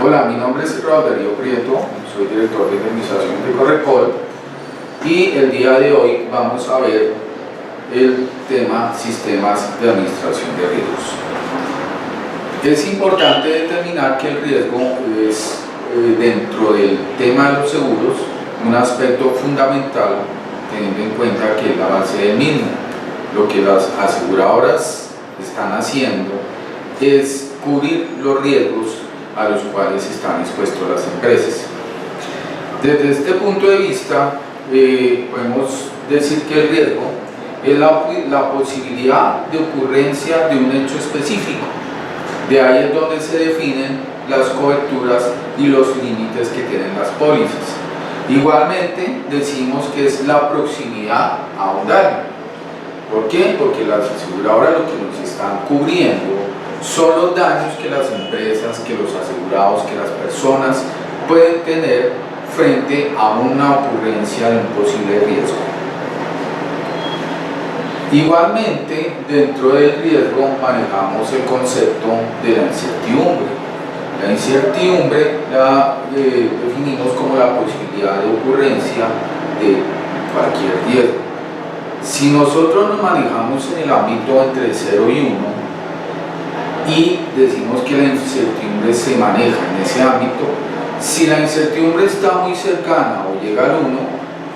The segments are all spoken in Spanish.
Hola, mi nombre es Raúl Darío Prieto, soy director de indemnización de Correcol y el día de hoy vamos a ver el tema sistemas de administración de riesgos. Es importante determinar que el riesgo es dentro del tema de los seguros un aspecto fundamental, teniendo en cuenta que es la base del mismo. Lo que las aseguradoras están haciendo es cubrir los riesgos a los cuales están expuestas las empresas. Desde este punto de vista, podemos decir que el riesgo es la posibilidad de ocurrencia de un hecho específico. De ahí es donde se definen las coberturas y los límites que tienen las pólizas. Igualmente decimos que es la proximidad a un daño. ¿Por qué? Porque las aseguradoras lo que nos están cubriendo son los daños que las empresas, que los asegurados, que las personas pueden tener frente a una ocurrencia de un posible riesgo. Igualmente, dentro del riesgo manejamos el concepto de la incertidumbre. La incertidumbre la definimos como la posibilidad de ocurrencia de cualquier riesgo. Si nosotros nos manejamos en el ámbito entre 0 y 1 y decimos que la incertidumbre se maneja en ese ámbito, si la incertidumbre está muy cercana o llega al 1,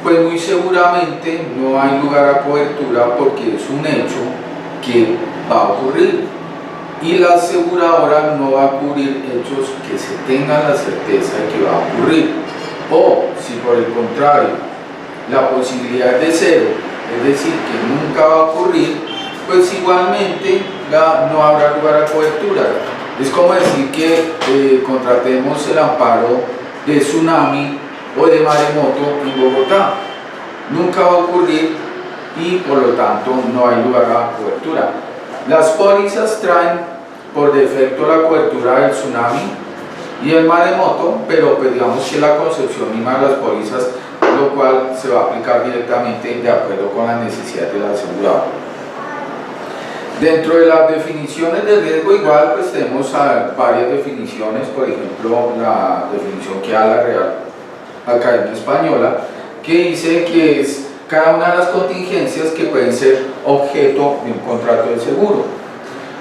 pues muy seguramente no hay lugar a cobertura porque es un hecho que va a ocurrir y la aseguradora no va a cubrir hechos que se tengan la certeza de que va a ocurrir. O si por el contrario la posibilidad es de 0, es decir, que nunca va a ocurrir, pues igualmente no habrá lugar a cobertura. Es como decir que contratemos el amparo de tsunami o de maremoto en Bogotá. Nunca va a ocurrir y por lo tanto no hay lugar a cobertura. Las pólizas traen por defecto la cobertura del tsunami y el maremoto, pero pues digamos que la concepción misma de las pólizas, lo cual se va a aplicar directamente de acuerdo con las necesidades del asegurado. Dentro de las definiciones de riesgo igual pues tenemos varias definiciones, por ejemplo la definición que da la Real Academia Española, que dice que es cada una de las contingencias que pueden ser objeto de un contrato de seguro.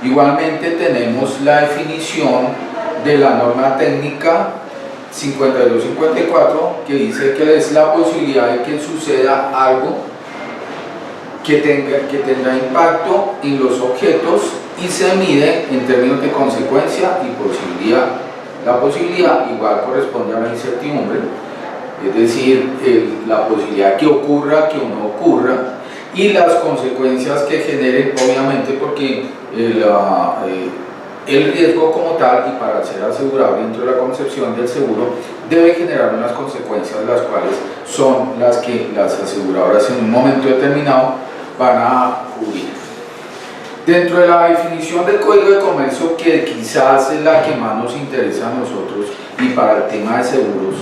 Igualmente tenemos la definición de la norma técnica 5254 que dice que es la posibilidad de que suceda algo que tenga impacto en los objetos y se mide en términos de consecuencia y posibilidad. La posibilidad igual corresponde a la incertidumbre, es decir, la posibilidad que ocurra, que no ocurra, y las consecuencias que generen, obviamente, porque el riesgo como tal y para ser asegurado dentro de la concepción del seguro debe generar unas consecuencias, las cuales son las que las aseguradoras en un momento determinado van a cubrir. Dentro de la definición del Código de Comercio, que quizás es la que más nos interesa a nosotros y para el tema de seguros,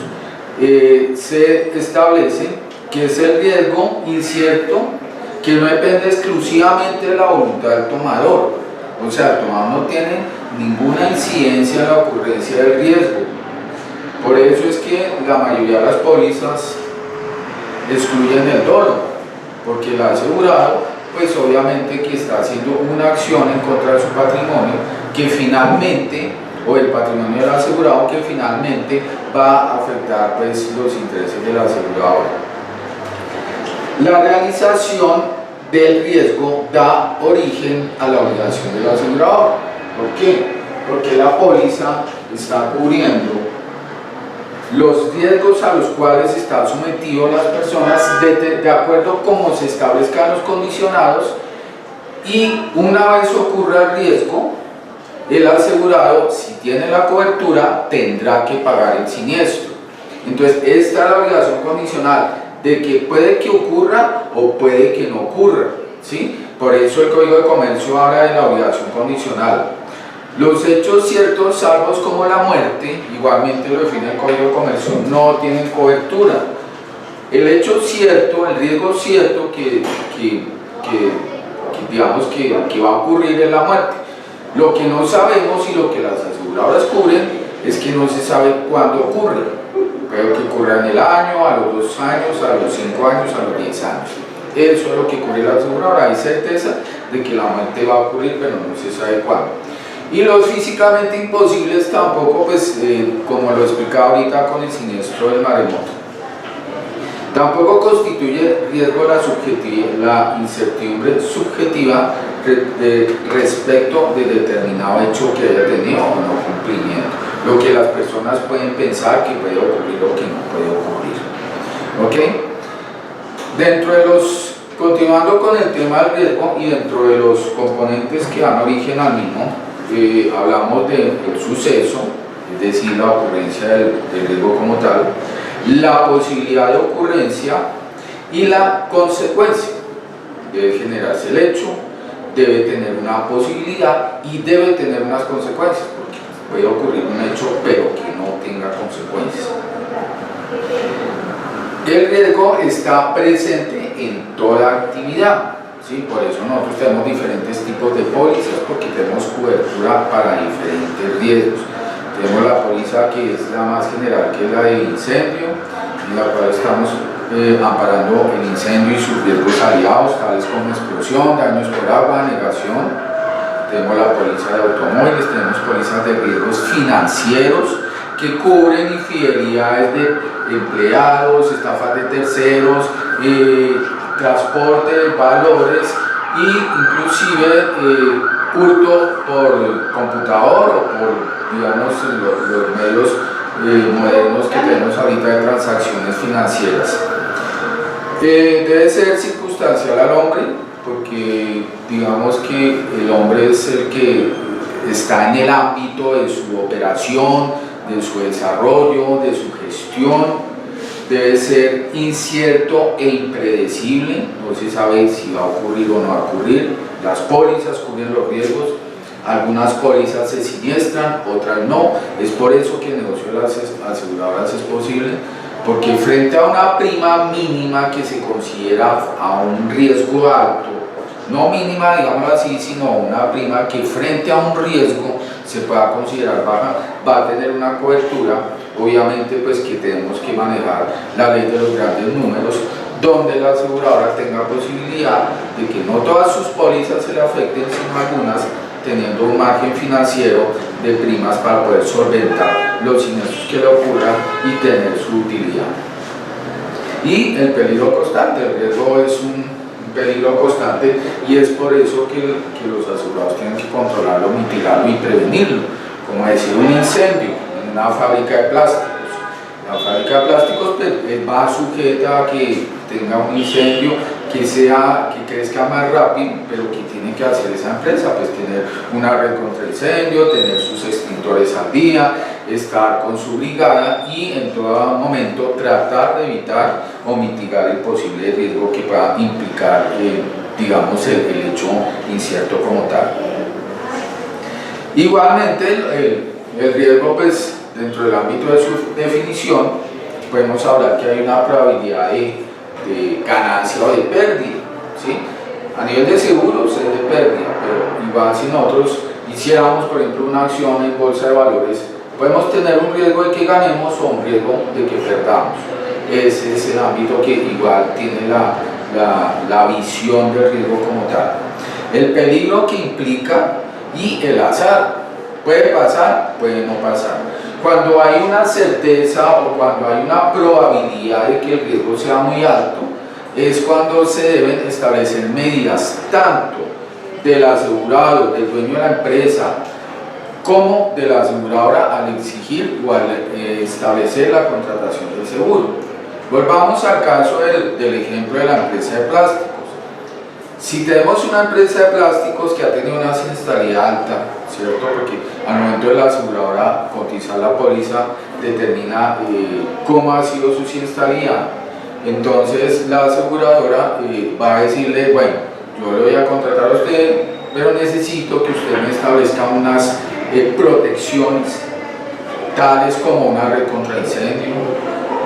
se establece que es el riesgo incierto que no depende exclusivamente de la voluntad del tomador. O sea, el tomador no tiene ninguna incidencia en la ocurrencia del riesgo. Por eso es que la mayoría de las pólizas excluyen el dolo, porque el asegurado, pues obviamente que está haciendo una acción en contra de su patrimonio, que finalmente, o el patrimonio del asegurado, que finalmente va a afectar pues los intereses del asegurador. La realización del riesgo da origen a la obligación del asegurador. ¿Por qué? Porque la póliza está cubriendo los riesgos a los cuales están sometidos las personas de acuerdo como se establezcan los condicionados, y una vez ocurra el riesgo, el asegurado, si tiene la cobertura, tendrá que pagar el siniestro. Entonces, esta es la obligación condicional, de que puede que ocurra o puede que no ocurra, ¿sí? Por eso el Código de Comercio habla de la obligación condicional. Los hechos ciertos, salvos como la muerte, igualmente lo define el Código de Comercio, no tienen cobertura. El hecho cierto, el riesgo cierto digamos que va a ocurrir es la muerte. Lo que no sabemos y lo que las aseguradoras cubren es que no se sabe cuándo ocurre. Puede que ocurra en el año, a los 2 años, a los 5 años, a los 10 años. Eso es lo que cubre la aseguradora. Hay certeza de que la muerte va a ocurrir, pero no se sabe cuándo. Y los físicamente imposibles tampoco, pues, como lo explicaba ahorita con el siniestro del maremoto. Tampoco constituye riesgo la incertidumbre subjetiva respecto de determinado hecho que haya tenido o no cumplimiento. Lo que las personas pueden pensar que puede ocurrir o que no puede ocurrir. ¿Ok? Dentro de continuando con el tema del riesgo y dentro de los componentes que dan origen al mismo, hablamos del suceso, es decir, la ocurrencia del riesgo como tal, la posibilidad de ocurrencia y la consecuencia. Debe generarse el hecho, debe tener una posibilidad y debe tener unas consecuencias, porque puede ocurrir un hecho pero que no tenga consecuencias. El riesgo está presente en toda actividad, ¿sí? Por eso nosotros tenemos diferentes tipos de pólizas, porque tenemos cobertura para diferentes riesgos. Tenemos la póliza que es la más general, que es la de incendio, en la cual estamos amparando el incendio y sus riesgos aliados, tales como explosión, daños por agua, anegación. Tenemos la póliza de automóviles, tenemos pólizas de riesgos financieros que cubren infidelidades de empleados, estafas de terceros, transporte de valores e inclusive hurto por computador o por, digamos, los medios modernos que tenemos ahorita de transacciones financieras. Debe ser circunstancial al hombre, porque digamos que el hombre es el que está en el ámbito de su operación, de su desarrollo, de su gestión. Debe ser incierto e impredecible, no se sabe si va a ocurrir o no va a ocurrir. Las pólizas cubren los riesgos, algunas pólizas se siniestran, otras no. Es por eso que el negocio de las aseguradoras es posible, porque frente a una prima mínima que se considera a un riesgo alto, no mínima, digámoslo así, sino una prima que frente a un riesgo se pueda considerar baja, va a tener una cobertura. Obviamente pues que tenemos que manejar la ley de los grandes números, donde la aseguradora tenga posibilidad de que no todas sus pólizas se le afecten, sino algunas, teniendo un margen financiero de primas para poder solventar los siniestros que le ocurran y tener su utilidad. Y el peligro constante, el riesgo es un peligro constante, y es por eso que los asegurados tienen que controlarlo, mitigarlo y prevenirlo, como decir un incendio en una fábrica de plásticos. La fábrica de plásticos pues, va sujeta a que tenga un incendio que crezca más rápido, pero que tiene que hacer esa empresa, pues tener una red contra el incendio, tener sus extintores al día, estar con su brigada y en todo momento tratar de evitar o mitigar el posible riesgo que pueda implicar, digamos, el hecho incierto como tal. Igualmente, el riesgo, pues, dentro del ámbito de su definición, podemos hablar que hay una probabilidad de ganancia o de pérdida, ¿sí? A nivel de seguros es de pérdida, pero igual si nosotros hiciéramos, por ejemplo, una acción en bolsa de valores, podemos tener un riesgo de que ganemos o un riesgo de que perdamos. Ese es el ámbito que igual tiene la visión del riesgo como tal. El peligro que implica y el azar, puede pasar, puede no pasar. Cuando hay una certeza o cuando hay una probabilidad de que el riesgo sea muy alto, es cuando se deben establecer medidas tanto del asegurado, del dueño de la empresa, como de la aseguradora al exigir o al establecer la contratación del seguro. Volvamos al caso del ejemplo de la empresa de plásticos. Si tenemos una empresa de plásticos que ha tenido una siniestralidad alta, ¿cierto? Porque al momento de la aseguradora cotizar la póliza determina cómo ha sido su siniestralidad, entonces la aseguradora va a decirle, bueno, yo le voy a contratar a usted, pero necesito que usted me establezca unas protecciones, tales como una red contra incendio,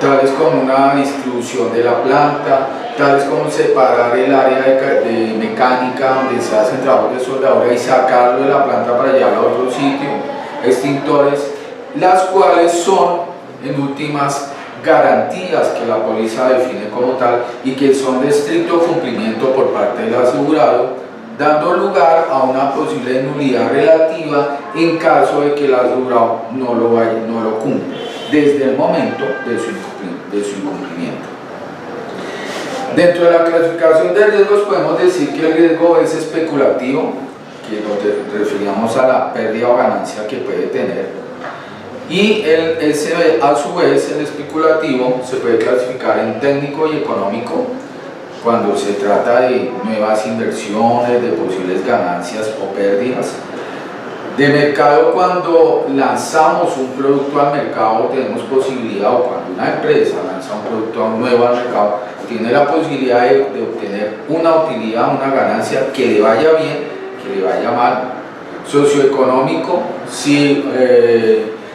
tales como una distribución de la planta, tales como separar el área de mecánica donde se hacen trabajos de soldadura y sacarlo de la planta para llevarlo a otro sitio, extintores, las cuales son en últimas garantías que la póliza define como tal y que son de estricto cumplimiento por parte del asegurado, dando lugar a una posible nulidad relativa en caso de que el asegurado no lo cumpla desde el momento de su incumplimiento. Dentro de la clasificación de riesgos podemos decir que el riesgo es especulativo, que nos referíamos a la pérdida o ganancia que puede tener, y a su vez el especulativo se puede clasificar en técnico y económico cuando se trata de nuevas inversiones, de posibles ganancias o pérdidas. De mercado, cuando lanzamos un producto al mercado tenemos posibilidad, o cuando una empresa lanza un producto nuevo al mercado, tiene la posibilidad de obtener una utilidad, una ganancia, que le vaya bien, que le vaya mal. Socioeconómico, si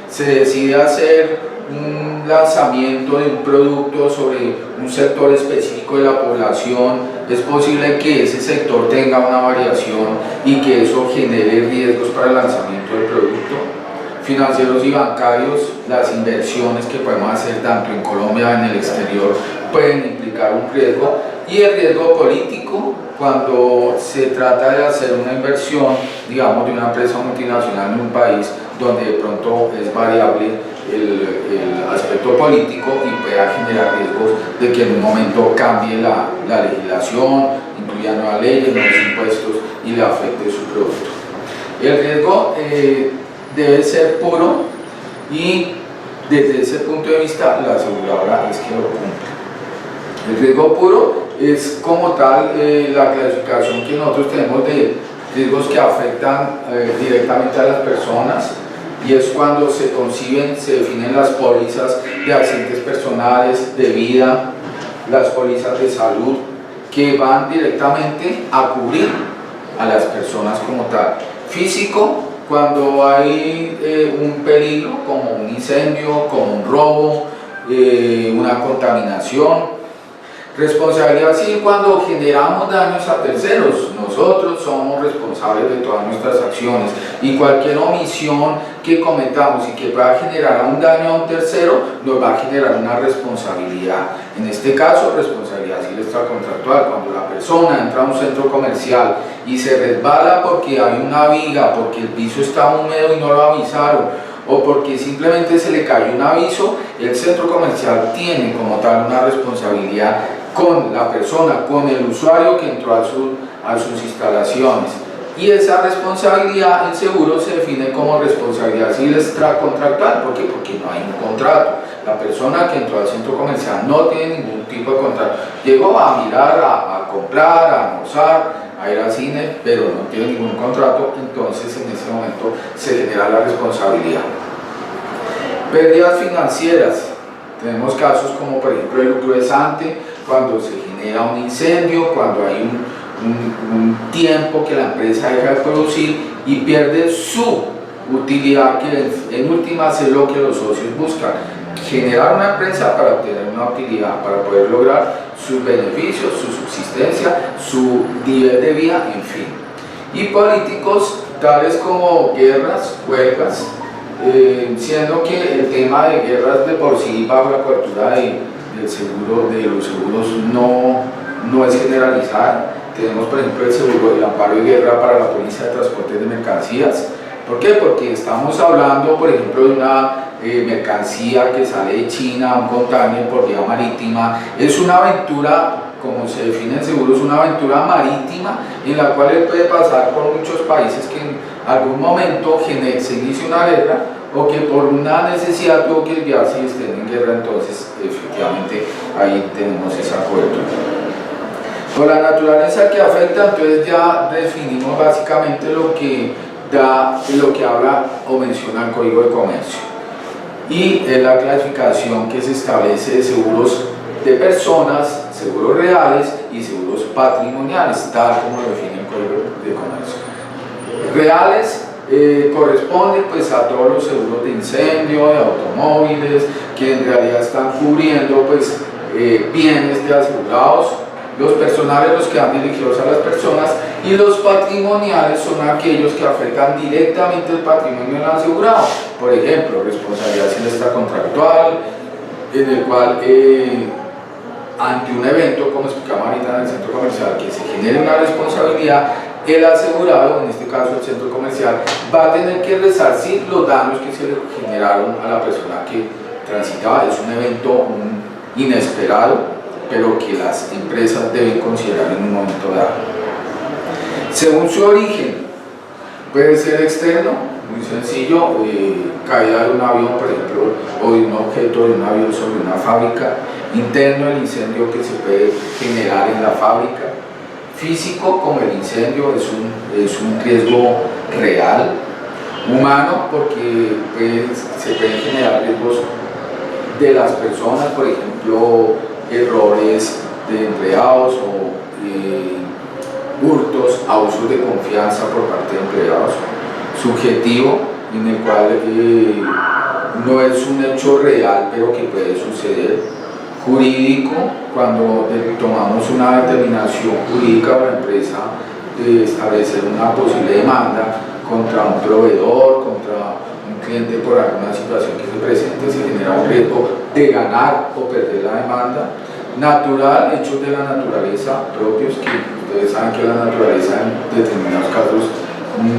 se decide hacer un lanzamiento de un producto sobre un sector específico de la población, es posible que ese sector tenga una variación y que eso genere riesgos para el lanzamiento del producto. Financieros y bancarios, las inversiones que podemos hacer tanto en Colombia como en el exterior pueden implicar un riesgo. Y el riesgo político, cuando se trata de hacer una inversión, digamos, de una empresa multinacional en un país donde de pronto es variable el aspecto político y pueda generar riesgos de que en un momento cambie la legislación, incluya nuevas leyes, nuevos impuestos y le afecte su producto. El riesgo debe ser puro y desde ese punto de vista la aseguradora es que lo cumple. El riesgo puro es como tal la clasificación que nosotros tenemos de riesgos que afectan directamente a las personas, y es cuando se conciben, se definen las pólizas de accidentes personales, de vida, las pólizas de salud, que van directamente a cubrir a las personas como tal. Físico, cuando hay un peligro como un incendio, como un robo, una contaminación. Responsabilidad civil, cuando generamos daños a terceros, nosotros somos responsables de todas nuestras acciones, y cualquier omisión que cometamos y que pueda generar un daño a un tercero nos va a generar una responsabilidad. En este caso, responsabilidad civil extracontractual, cuando la persona entra a un centro comercial y se resbala porque hay una viga, porque el piso está húmedo y no lo avisaron, o porque simplemente se le cayó un aviso, el centro comercial tiene como tal una responsabilidad con la persona, con el usuario que entró a sus instalaciones. Y esa responsabilidad en seguro se define como responsabilidad civil extracontractual. ¿Por qué? Porque no hay un contrato. La persona que entró al centro comercial no tiene ningún tipo de contrato. Llegó a mirar, a comprar, a almorzar, a ir al cine, pero no tiene ningún contrato, entonces en ese momento se genera la responsabilidad. Pérdidas financieras. Tenemos casos como por ejemplo el lucro cesante, cuando se genera un incendio, cuando hay un tiempo que la empresa deja de producir y pierde su utilidad, que en últimas es lo que los socios buscan: generar una empresa para obtener una utilidad, para poder lograr sus beneficios, su subsistencia, su nivel de vida, en fin. Y políticos, tales como guerras, huelgas, siendo que el tema de guerras de por sí bajo la cobertura del seguro, de los seguros no es generalizada. Tenemos por ejemplo el seguro del amparo de guerra para la póliza de transporte de mercancías. ¿Por qué? Porque estamos hablando por ejemplo de una mercancía que sale de China, un container por vía marítima. Es una aventura, como se define en seguro, es una aventura marítima en la cual él puede pasar por muchos países que en algún momento se inicia una guerra, o que por una necesidad tuvo que desviarse y estén en guerra. Entonces efectivamente ahí tenemos esa cobertura. Por la naturaleza que afecta, entonces ya definimos básicamente lo que habla o menciona el Código de Comercio, y es la clasificación que se establece de seguros de personas, seguros reales y seguros patrimoniales, tal como lo define el Código de Comercio. Reales corresponden pues a todos los seguros de incendio, de automóviles, que en realidad están cubriendo pues bienes de asegurados, los personales, los que van dirigidos a las personas, y Y los patrimoniales son aquellos que afectan directamente el patrimonio del asegurado. Por ejemplo, responsabilidad siniestra contractual, en el cual ante un evento, como explicamos ahorita en el centro comercial, que se genere una responsabilidad, el asegurado, en este caso el centro comercial, va a tener que resarcir los daños que se le generaron a la persona que transitaba. Es un evento inesperado, pero que las empresas deben considerar en un momento dado. Según su origen, puede ser externo, muy sencillo, caída de un avión, por ejemplo, o de un objeto de un avión sobre una fábrica. Interno, el incendio que se puede generar en la fábrica. Físico, como el incendio, es un riesgo real. Humano, porque se pueden generar riesgos de las personas, por ejemplo, errores de empleados o hurtos, abusos de confianza por parte de empleados. Subjetivo, en el cual no es un hecho real, pero que puede suceder. Jurídico, cuando tomamos una determinación jurídica o la empresa de establecer una posible demanda contra un proveedor, contra un cliente por alguna situación que se presente, se genera un riesgo de ganar o perder la demanda. Natural, hechos de la naturaleza propios, que ustedes saben que la naturaleza en determinados casos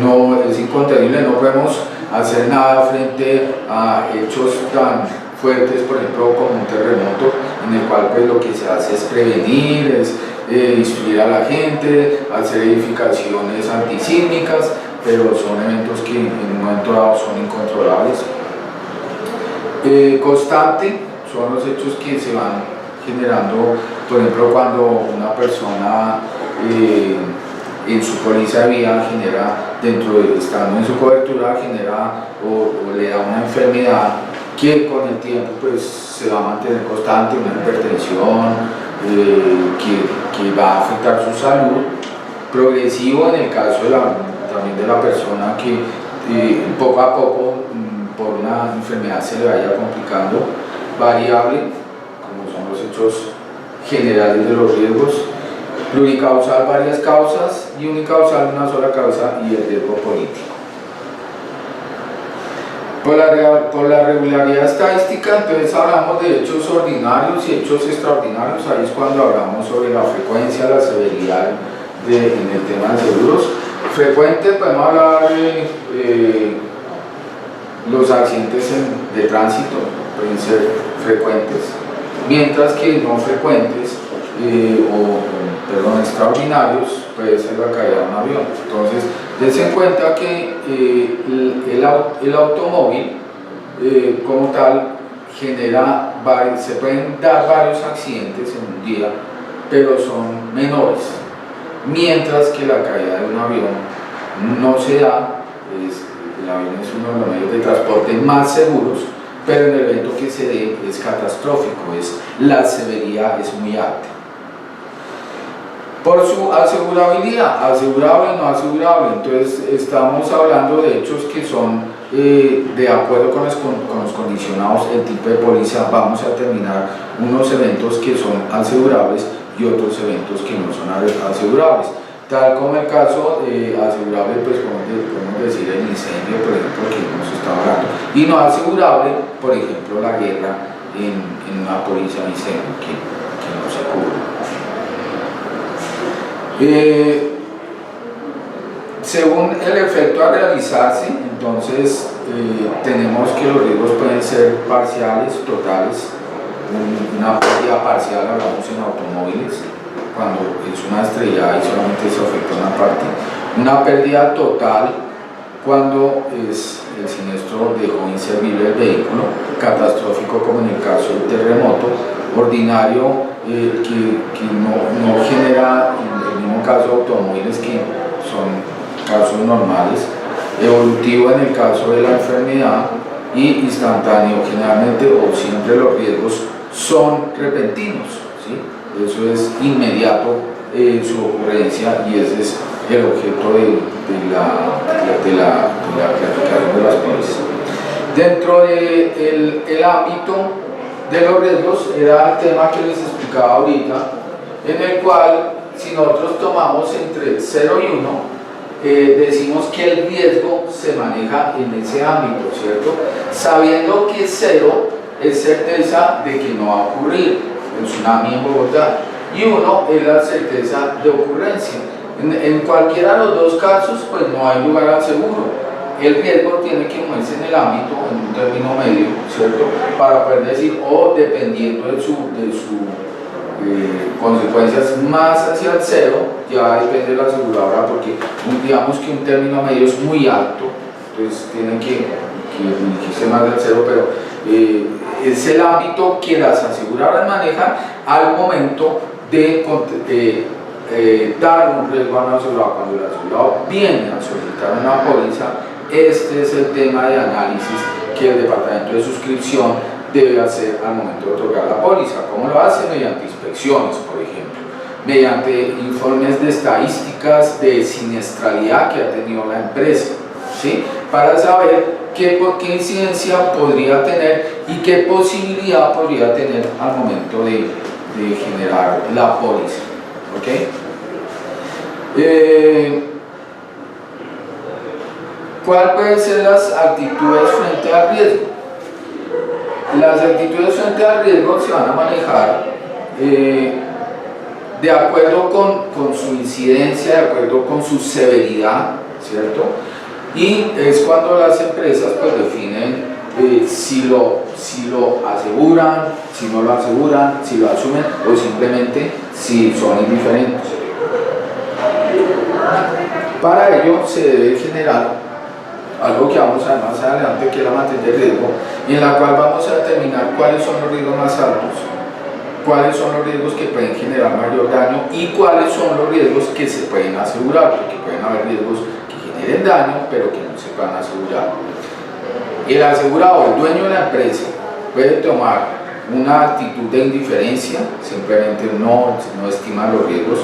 no es incontenible, no podemos hacer nada frente a hechos tan fuertes, por ejemplo, como un terremoto, en el cual pues lo que se hace es prevenir, es instruir a la gente, hacer edificaciones antisísmicas, pero son eventos que en un momento dado son incontrolables. Constante, son los hechos que se van generando, por ejemplo, cuando una persona en su póliza de vida genera, estando en su cobertura, genera o le da una enfermedad que con el tiempo pues se va a mantener constante, una hipertensión que va a afectar su salud. Progresivo, en el caso también de la persona que poco a poco por una enfermedad se le vaya complicando. Variable, como son los hechos generales de los riesgos. Pluricausal, varias causas, y unicausal, una sola causa, y el riesgo político. Por la regularidad estadística, entonces hablamos de hechos ordinarios y hechos extraordinarios. Ahí es cuando hablamos sobre la frecuencia, la severidad en el tema de seguros. Frecuente, podemos hablar de los accidentes de tránsito, pueden ser frecuentes, mientras que no frecuentes extraordinarios puede ser la caída de un avión. Entonces, dense en cuenta que el automóvil como tal se pueden dar varios accidentes en un día, pero son menores, mientras que la caída de un avión no se da. El avión es uno de los medios de transporte más seguros, pero en el evento que se dé es catastrófico, la severidad es muy alta. Por su asegurabilidad, asegurable o no asegurable, entonces estamos hablando de hechos que son de acuerdo con los condicionados, el tipo de póliza. Vamos a terminar unos eventos que son asegurables y otros eventos que no son asegurables, tal como el caso asegurable, pues podemos decir el incendio, por ejemplo, que hemos estado hablando, y no asegurable, por ejemplo, la guerra en una póliza de incendio que no se cubre. Según el efecto a realizarse, entonces tenemos que los riesgos pueden ser parciales, totales. Una pérdida parcial, hablamos en automóviles, cuando es una estrellada y solamente se afecta una parte. Una pérdida total, cuando es el siniestro dejó inservible el vehículo. Catastrófico, como en el caso del terremoto. Ordinario, que no genera, en el mismo caso de automóviles, que son casos normales. Evolutivo, en el caso de la enfermedad. Y instantáneo, generalmente o siempre los riesgos son repentinos, ¿sí? Eso es inmediato su ocurrencia, y ese es el objeto de la clasificación de las pólizas. Dentro del ámbito de los riesgos era el tema que les explicaba ahorita, en el cual si nosotros tomamos entre 0 y 1, decimos que el riesgo se maneja en ese ámbito, ¿cierto? Sabiendo que 0 es certeza de que no va a ocurrir el tsunami en Bogotá y 1 es la certeza de ocurrencia. En cualquiera de los dos casos, pues no hay lugar al seguro. El riesgo tiene que moverse en el ámbito, en un término medio, ¿cierto? Para poder decir, o dependiendo de su consecuencias más hacia el 0, ya depende de la aseguradora, porque digamos que un término medio es muy alto, entonces tienen que dirigirse más del 0, pero es el ámbito que las aseguradoras manejan al momento de dar un riesgo a un asegurado. Cuando el asegurado viene a solicitar una póliza, este es el tema de análisis que el departamento de suscripción debe hacer al momento de otorgar la póliza. ¿Cómo lo hace? Mediante inspecciones, por ejemplo, mediante informes de estadísticas de siniestralidad que ha tenido la empresa, ¿sí? Para saber qué incidencia podría tener y qué posibilidad podría tener al momento de generar la póliza. ¿Okay? ¿Cuáles pueden ser las actitudes frente al riesgo? Las actitudes frente al riesgo se van a manejar de acuerdo con su incidencia, de acuerdo con su severidad, ¿cierto? Y es cuando las empresas pues definen si lo aseguran, si no lo aseguran, si lo asumen o simplemente si son indiferentes. Para ello se debe generar algo que vamos a ver más adelante, que es la matriz de riesgo, y en la cual vamos a determinar cuáles son los riesgos más altos, cuáles son los riesgos que pueden generar mayor daño y cuáles son los riesgos que se pueden asegurar, porque pueden haber riesgos que generen daño pero que no se puedan asegurar. El asegurado, el dueño de la empresa, puede tomar una actitud de indiferencia, simplemente no estima los riesgos,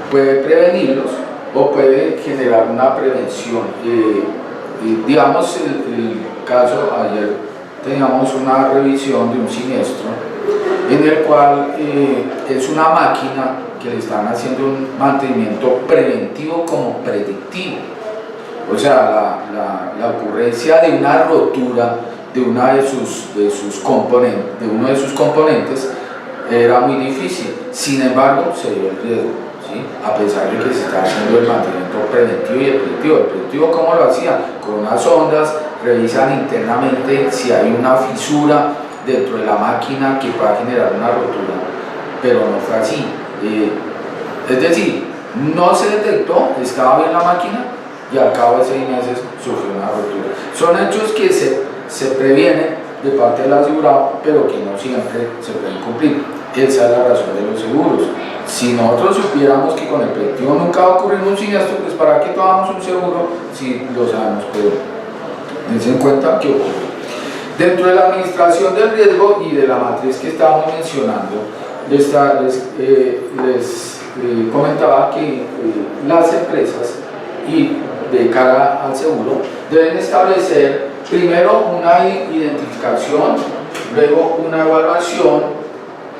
puede prevenirlos o puede generar una prevención. Digamos el caso, ayer teníamos una revisión de un siniestro en el cual es una máquina que le están haciendo un mantenimiento preventivo como predictivo. O sea, la ocurrencia de una rotura de uno de sus componentes era muy difícil, sin embargo se dio el riesgo, ¿sí? A pesar de que se está haciendo el mantenimiento preventivo y el predictivo. El predictivo, ¿cómo lo hacía? Con unas sondas, revisan internamente si hay una fisura dentro de la máquina que pueda generar una rotura, pero no fue así. Es decir, no se detectó, estaba bien la máquina y al cabo de 6 meses sufrió una rotura. Son hechos que se previenen de parte del asegurado, pero que no siempre se pueden cumplir. Esa es la razón de los seguros. Si nosotros supiéramos que con el predictivo nunca va a ocurrir un siniestro, pues ¿para qué tomamos un seguro si lo sabemos? Pero dense en cuenta que ocurre. Dentro de la administración del riesgo y de la matriz que estábamos mencionando, les comentaba que las empresas y de cara al seguro deben establecer primero una identificación, luego una evaluación,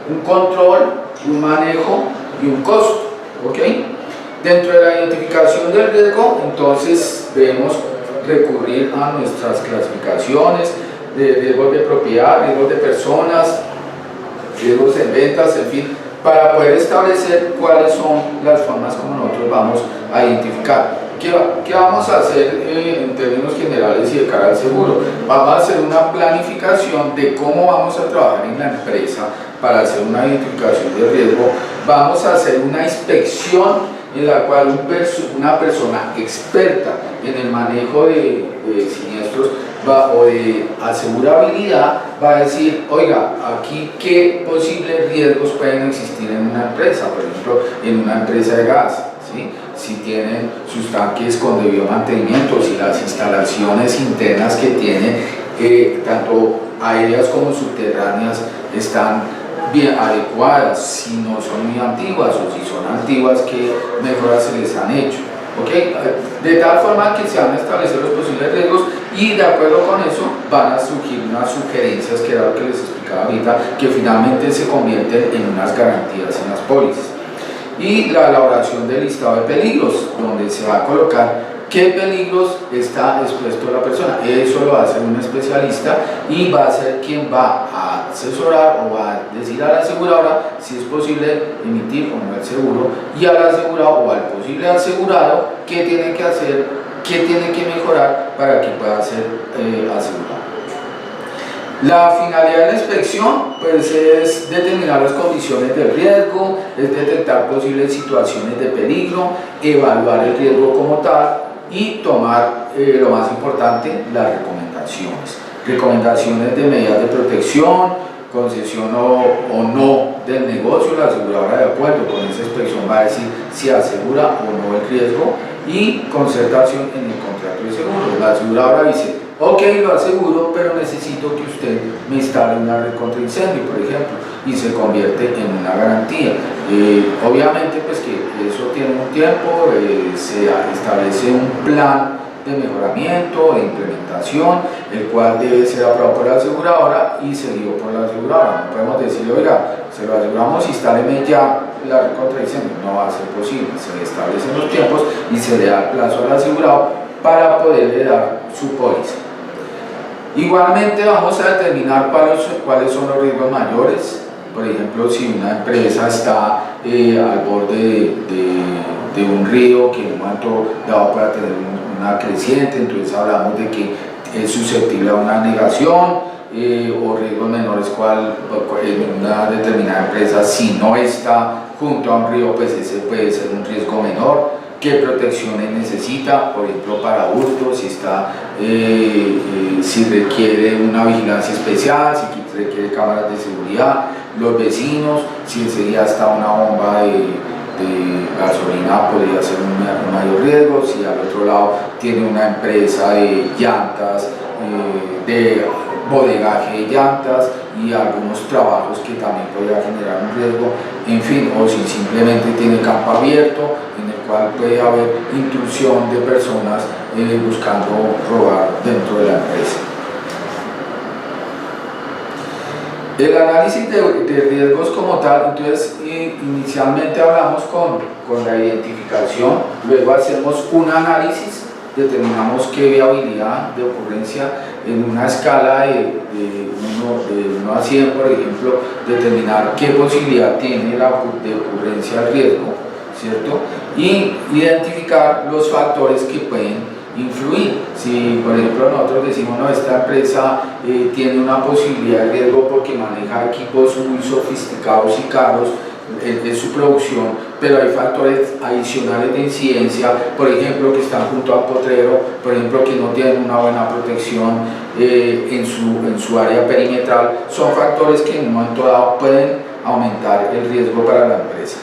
un control, un manejo y un costo. ¿Ok? Dentro de la identificación del riesgo, entonces debemos recurrir a nuestras clasificaciones de riesgos de propiedad, riesgos de personas, riesgos en ventas, en fin, para poder establecer cuáles son las formas como nosotros vamos a identificar. ¿Qué vamos a hacer en términos generales y de cara al seguro? Vamos a hacer una planificación de cómo vamos a trabajar en la empresa para hacer una identificación de riesgo. Vamos a hacer una inspección en la cual una persona experta en el manejo de siniestros o de asegurabilidad va a decir, oiga, aquí qué posibles riesgos pueden existir en una empresa, por ejemplo, en una empresa de gas, ¿sí? Si tienen sus tanques con debido mantenimiento, si las instalaciones internas que tiene, tanto aéreas como subterráneas, están bien adecuadas, si no son muy antiguas o si son antiguas, qué mejoras se les han hecho. ¿Okay? De tal forma que se van a establecer los posibles riesgos y de acuerdo con eso van a surgir unas sugerencias, que era lo que les explicaba ahorita, que finalmente se convierten en unas garantías en las pólizas. y la elaboración del listado de peligros, donde se va a colocar qué peligros está expuesto la persona. Eso lo va a hacer un especialista y va a ser quien va a asesorar o va a decir a la aseguradora si es posible emitir o no el seguro, y al asegurado o al posible asegurado qué tiene que hacer, qué tiene que mejorar para que pueda ser asegurado. La finalidad de la inspección pues, es determinar las condiciones de riesgo, es detectar posibles situaciones de peligro, evaluar el riesgo como tal y tomar, lo más importante, las recomendaciones. Recomendaciones de medidas de protección, concesión o no del negocio. La aseguradora, de acuerdo con esa inspección, va a decir si asegura o no el riesgo, y concertación en el contrato de seguro. La aseguradora dice: ok, lo aseguro, pero necesito que usted me instale una red contra incendio, por ejemplo, y se convierte en una garantía. Obviamente, pues que eso tiene un tiempo, se establece un plan de mejoramiento, de implementación, el cual debe ser aprobado por la aseguradora y seguido por la aseguradora. No podemos decirle: oiga, se lo aseguramos, instáleme ya la red contra incendio. No va a ser posible. Se establecen los tiempos y se le da el plazo al asegurado para poderle dar su póliza. Igualmente vamos a determinar cuáles son los riesgos mayores. Por ejemplo, si una empresa está al borde de un río que en un momento dado para tener una creciente, entonces hablamos de que es susceptible a una anegación, o riesgos menores, cual en una determinada empresa, si no está junto a un río, pues ese puede ser un riesgo menor. ¿Qué protecciones necesita? Por ejemplo, para hurtos, si requiere una vigilancia especial, si requiere cámaras de seguridad, los vecinos, si enseguida está una bomba de gasolina, podría ser un mayor riesgo. Si al otro lado tiene una empresa de llantas, de bodegaje de llantas y algunos trabajos que también podría generar un riesgo, en fin, o si simplemente tiene campo abierto en el cual puede haber intrusión de personas buscando robar dentro de la empresa. El análisis de riesgos como tal, entonces inicialmente hablamos con la identificación, luego hacemos un análisis, determinamos qué viabilidad de ocurrencia en una escala de 1 a 100, por ejemplo, determinar qué posibilidad tiene de ocurrencia del riesgo, ¿cierto? Y identificar los factores que pueden influir. Si por ejemplo nosotros decimos: no, esta empresa tiene una posibilidad de riesgo porque maneja equipos muy sofisticados y caros en su producción, pero hay factores adicionales de incidencia, por ejemplo, que están junto al potrero, por ejemplo, que no tienen una buena protección en su área perimetral, son factores que en un momento dado pueden aumentar el riesgo para la empresa.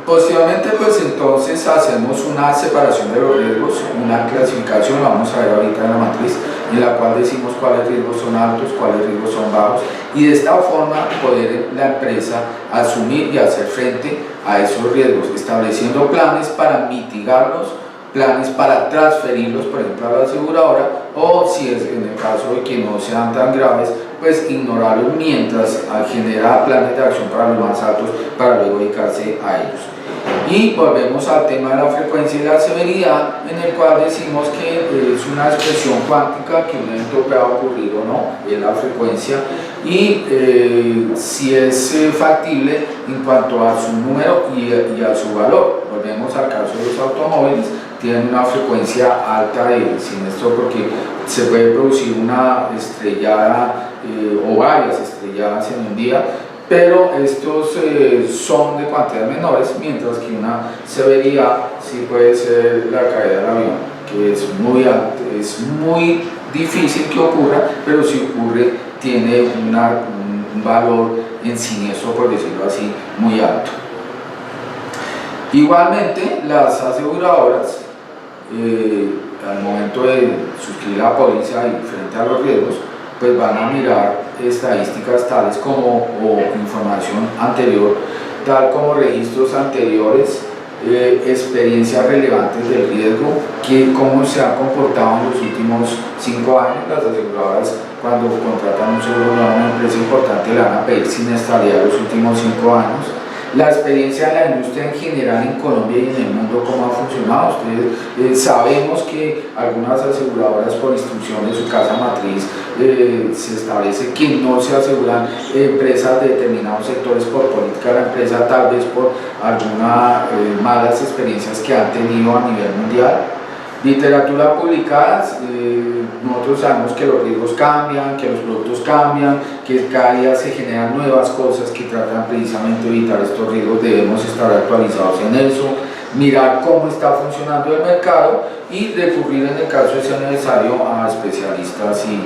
Posteriormente, pues entonces hacemos una separación de los riesgos, una clasificación, lo vamos a ver ahorita en la matriz, en la cual decimos cuáles riesgos son altos, cuáles riesgos son bajos, y de esta forma poder la empresa asumir y hacer frente a esos riesgos, estableciendo planes para mitigarlos, planes para transferirlos, por ejemplo, a la aseguradora, o si es en el caso de que no sean tan graves, pues ignorarlos mientras genera planes de acción para los más altos, para luego dedicarse a ellos. Y volvemos al tema de la frecuencia y la severidad, en el cual decimos que es una expresión cuántica que un evento pueda ocurrir o no, es la frecuencia, y si es factible en cuanto a su número y a su valor. Volvemos al caso de los automóviles, tienen una frecuencia alta de siniestro porque se puede producir una estrellada o varias estrelladas en un día, pero estos son de cantidades menores, mientras que una severidad sí puede ser la caída del avión, que es muy alta, es muy difícil que ocurra, pero si ocurre tiene un valor en siniestro, por decirlo así, muy alto. Igualmente, las aseguradoras, al momento de suscribir la póliza y frente a los riesgos, pues van a mirar estadísticas tales como información anterior, tal como registros anteriores, experiencias relevantes del riesgo, cómo se ha comportado en los últimos 5 años. Las aseguradoras cuando contratan un seguro nuevo a una empresa importante le van a pedir siniestralidad los últimos 5 años. La experiencia de la industria en general en Colombia y en el mundo, cómo ha funcionado. Ustedes sabemos que algunas aseguradoras, por instrucción de su casa matriz, se establece que no se aseguran empresas de determinados sectores por política de la empresa, tal vez por algunas malas experiencias que han tenido a nivel mundial. Literatura publicada, nosotros sabemos que los riesgos cambian, que los productos cambian, que cada día se generan nuevas cosas que tratan precisamente de evitar estos riesgos. Debemos estar actualizados en eso, mirar cómo está funcionando el mercado y recurrir en el caso de ser necesario a especialistas y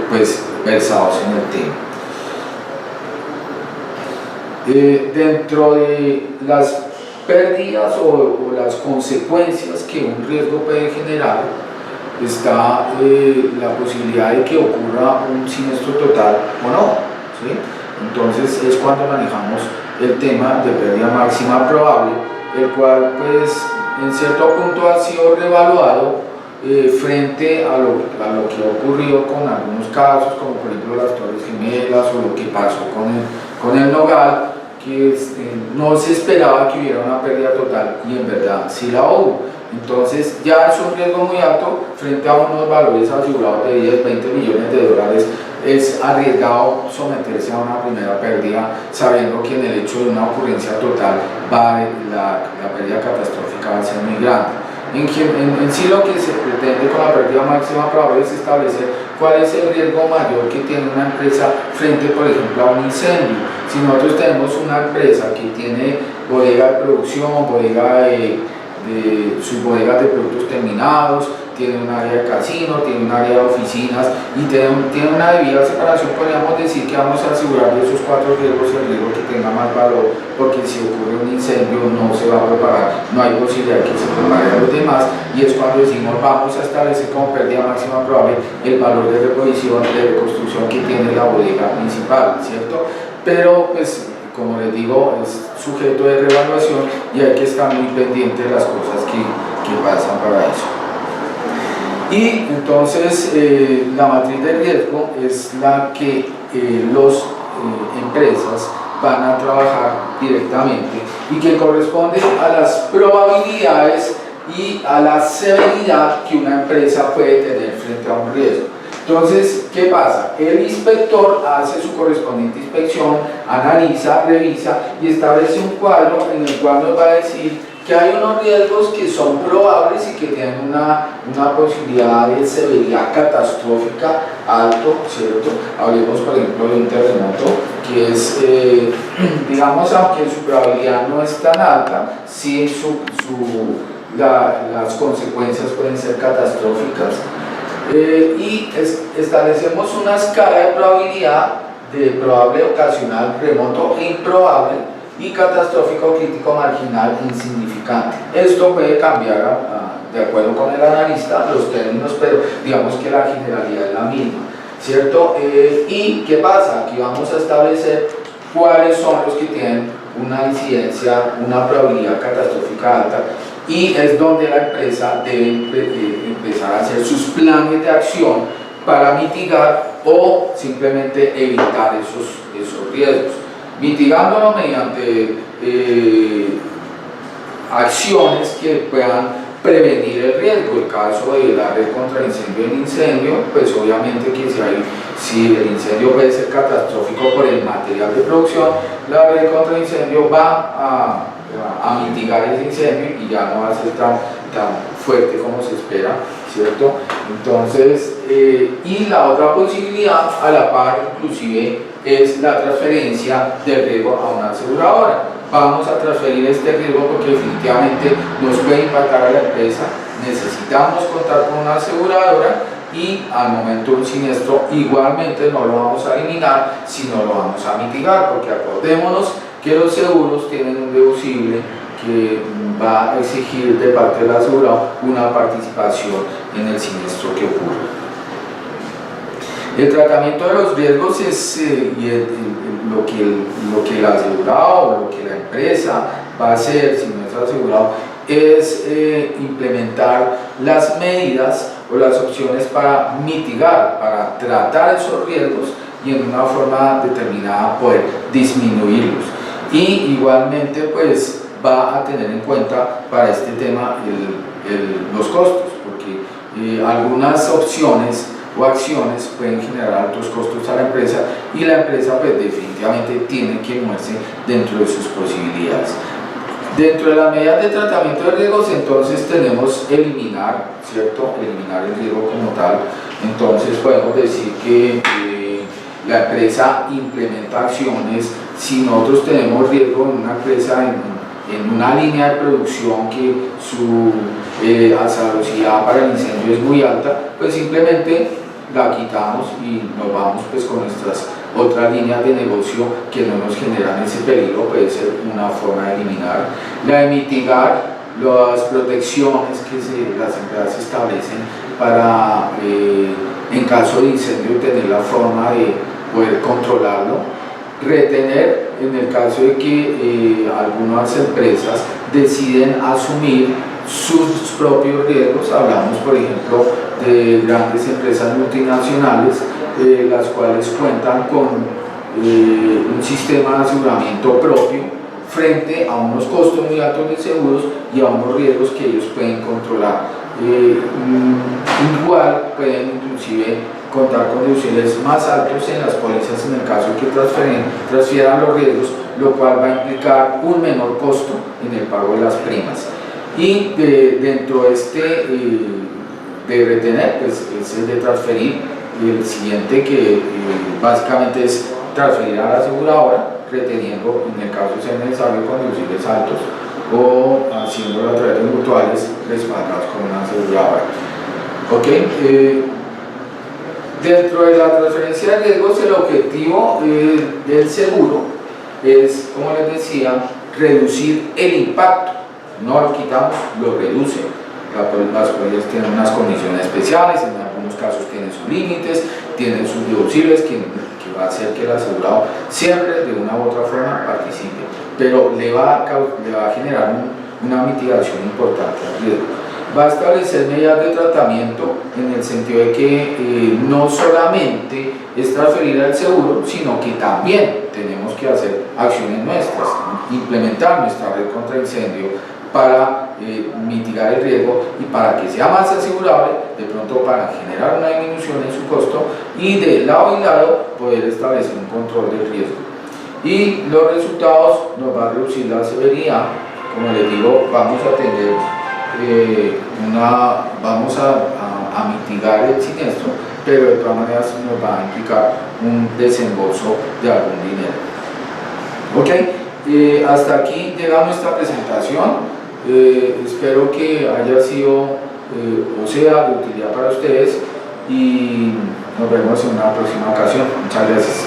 pues versados en el tema. Dentro de las pérdidas o las consecuencias que un riesgo puede generar está la posibilidad de que ocurra un siniestro total o no, ¿sí? Entonces es cuando manejamos el tema de pérdida máxima probable, el cual pues en cierto punto ha sido reevaluado frente a lo que ha ocurrido con algunos casos, como por ejemplo las Torres Gemelas o lo que pasó con el Nogal, que no se esperaba que hubiera una pérdida total y en verdad sí la hubo. Entonces ya es un riesgo muy alto frente a unos valores asegurados de 10, 20 millones de dólares. Es arriesgado someterse a una primera pérdida sabiendo que en el hecho de una ocurrencia total la pérdida catastrófica va a ser muy grande. En sí lo que se pretende con la pérdida máxima probable es establecer cuál es el riesgo mayor que tiene una empresa frente, por ejemplo, a un incendio. Si nosotros tenemos una empresa que tiene bodega de producción, sus bodegas de productos terminados, tiene un área de casino, tiene un área de oficinas y tiene una debida separación, podríamos decir que vamos a asegurar de esos 4 riesgos el riesgo que tenga más valor, porque si ocurre un incendio no se va a propagar, no hay posibilidad de que se propague a los demás, y es cuando decimos vamos a establecer como pérdida máxima probable el valor de reposición, de reconstrucción que tiene la bodega principal, ¿cierto? Pero pues como les digo, es sujeto de reevaluación y hay que estar muy pendiente de las cosas que pasan para eso. Y entonces la matriz de riesgo es la que las empresas van a trabajar directamente y que corresponde a las probabilidades y a la severidad que una empresa puede tener frente a un riesgo. Entonces, ¿qué pasa? El inspector hace su correspondiente inspección, analiza, revisa y establece un cuadro en el cual nos va a decir que hay unos riesgos que son probables y que tienen una posibilidad de severidad catastrófica alto, ¿cierto? Hablemos, por ejemplo, de un terremoto que es, digamos, aunque su probabilidad no es tan alta, sí las consecuencias pueden ser catastróficas. Y establecemos una escala de probabilidad de probable, ocasional, remoto e improbable y catastrófico, crítico, marginal, insignificante. Esto puede cambiar de acuerdo con el analista los términos, pero digamos que la generalidad es la misma, ¿cierto? ¿Y qué pasa? Aquí vamos a establecer cuáles son los que tienen una incidencia, una probabilidad catastrófica alta, y es donde la empresa debe empezar a hacer sus planes de acción para mitigar o simplemente evitar esos riesgos, mitigándolo mediante acciones que puedan prevenir el riesgo. El caso de la red contra incendio en incendio, pues obviamente que si el incendio puede ser catastrófico por el material de producción, la red contra incendio va a mitigar ese incendio y ya no va a ser tan fuerte como se espera, ¿cierto? Entonces, y la otra posibilidad a la par inclusive es la transferencia del riesgo a una aseguradora. Vamos a transferir este riesgo porque definitivamente nos puede impactar a la empresa, necesitamos contar con una aseguradora y al momento de un siniestro igualmente no lo vamos a eliminar, sino lo vamos a mitigar, porque acordémonos que los seguros tienen un deducible que va a exigir de parte del asegurado una participación en el siniestro que ocurre. El tratamiento de los riesgos es lo que el asegurado o lo que la empresa va a hacer, si no es asegurado, es implementar las medidas o las opciones para mitigar, para tratar esos riesgos y en una forma determinada poder disminuirlos. Y igualmente pues va a tener en cuenta para este tema los costos, porque algunas opciones o acciones pueden generar altos costos a la empresa y la empresa pues definitivamente tiene que moverse dentro de sus posibilidades. Dentro de las medidas de tratamiento de riesgos entonces tenemos eliminar, ¿cierto? Eliminar el riesgo como tal. Entonces podemos decir que la empresa implementa acciones. Si nosotros tenemos riesgo en una empresa, en una línea de producción que su azarosidad para el incendio es muy alta, pues simplemente la quitamos y nos vamos pues con nuestras otras líneas de negocio que no nos generan ese peligro. Puede ser una forma de eliminar. La de mitigar las protecciones que las empresas establecen para en caso de incendio tener la forma de poder controlarlo. Retener en el caso de que algunas empresas deciden asumir sus propios riesgos. Hablamos por ejemplo de grandes empresas multinacionales las cuales cuentan con un sistema de aseguramiento propio frente a unos costos muy altos de seguros y a unos riesgos que ellos pueden controlar. Igual pueden inclusive contar con deducibles más altos en las pólizas en el caso de que transfieran los riesgos, lo cual va a implicar un menor costo en el pago de las primas. Y dentro de de retener, pues es el de transferir, y el siguiente que básicamente es transferir a la aseguradora, reteniendo en el caso de ser necesario con deducibles altos o haciéndolo a través de mutuales respaldados con una aseguradora. ¿Ok? Dentro de la transferencia de riesgos, el objetivo del seguro es, como les decía, reducir el impacto. No lo quitamos, lo reduce. Las pólizas tienen unas condiciones especiales, en algunos casos tienen sus límites, tienen sus deducibles que va a hacer que el asegurado siempre de una u otra forma participe, pero le va a generar una mitigación importante al riesgo. Va a establecer medidas de tratamiento en el sentido de que no solamente es transferir al seguro, sino que también tenemos que hacer acciones nuestras, implementar nuestra red contra incendio para mitigar el riesgo y para que sea más asegurable, de pronto para generar una disminución en su costo y de lado y lado poder establecer un control del riesgo. Y los resultados nos va a reducir la severidad. Como les digo, vamos a tener vamos a mitigar el siniestro, pero de todas maneras nos va a implicar un desembolso de algún dinero. Ok, hasta aquí llega nuestra presentación. Espero que haya sido o sea de utilidad para ustedes y nos vemos en una próxima ocasión. Muchas gracias.